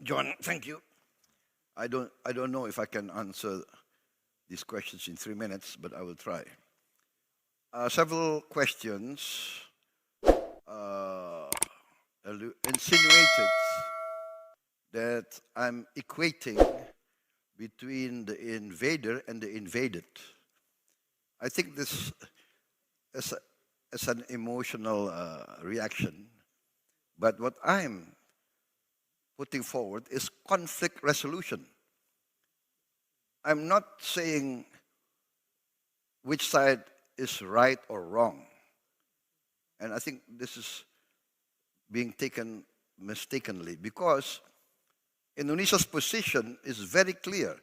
John, thank you. I don't know if I can answer these questions in 3 minutes, but I will try. Several questions insinuated that I'm equating between the invader and the invaded. I think this is an emotional reaction, but what I'm putting forward is conflict resolution. I'm not saying which side is right or wrong. And I think this is being taken mistakenly because Indonesia's position is very clear.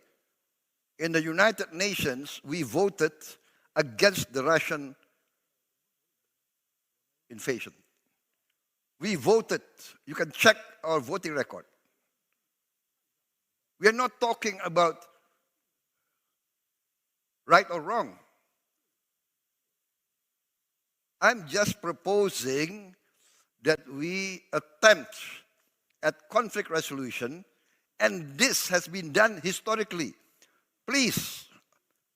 In the United Nations, we voted against the Russian invasion. We voted. You can check our voting record. We are not talking about right or wrong. I'm just proposing that we attempt at conflict resolution, and this has been done historically. Please,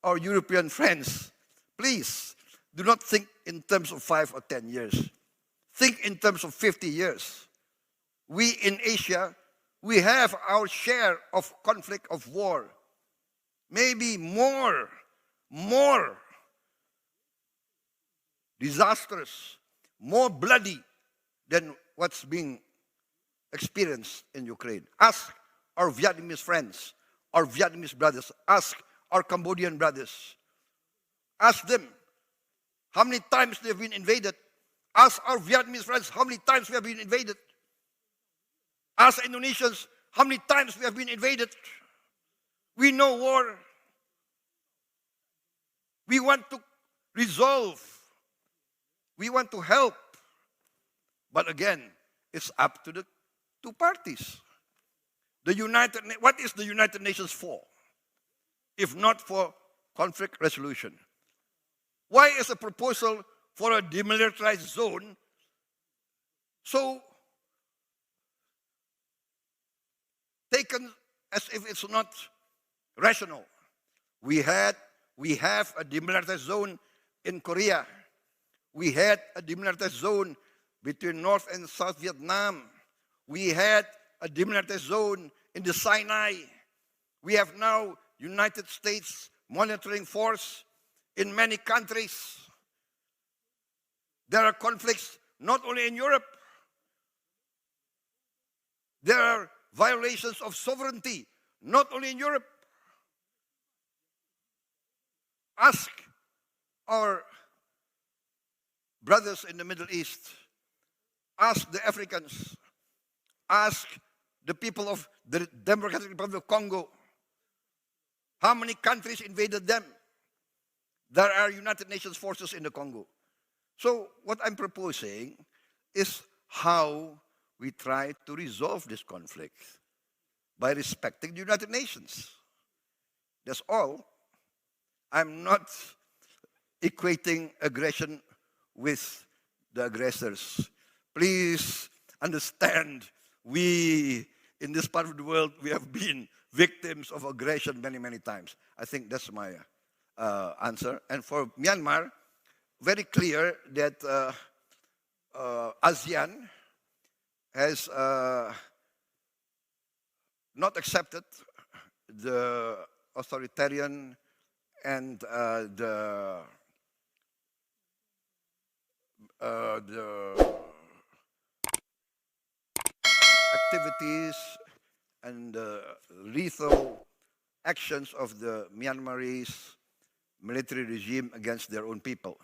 our European friends, please do not think in terms of 5 or 10 years. Think in terms of 50 years. We in Asia, we have our share of conflict, of war. Maybe more disastrous, more bloody than what's being experienced in Ukraine. Ask our Vietnamese friends, our Vietnamese brothers. Ask our Cambodian brothers. Ask them how many times they've been invaded. Ask our Vietnamese friends how many times we have been invaded. Ask Indonesians how many times we have been invaded. We know war. We want to resolve. We want to help. But again, it's up to the two parties. What is the United Nations for? If not for conflict resolution? Why is a proposal for a demilitarized zone so taken as if it's not rational? We have a demilitarized zone in Korea. We had a demilitarized zone between North and South Vietnam. We had a demilitarized zone in the Sinai. We have now United States monitoring force in many countries. There are conflicts not only in Europe. There are violations of sovereignty not only in Europe. Ask our brothers in the Middle East. Ask the Africans. Ask the people of the Democratic Republic of Congo. How many countries invaded them? There are United Nations forces in the Congo. So what I'm proposing is how we try to resolve this conflict by respecting the United Nations. That's all. I'm not equating aggression with the aggressors. Please understand, we, in this part of the world, we have been victims of aggression many, many times. I think that's my answer. And for Myanmar, very clear that ASEAN has not accepted the authoritarian and the activities and the lethal actions of the Myanmarese military regime against their own people.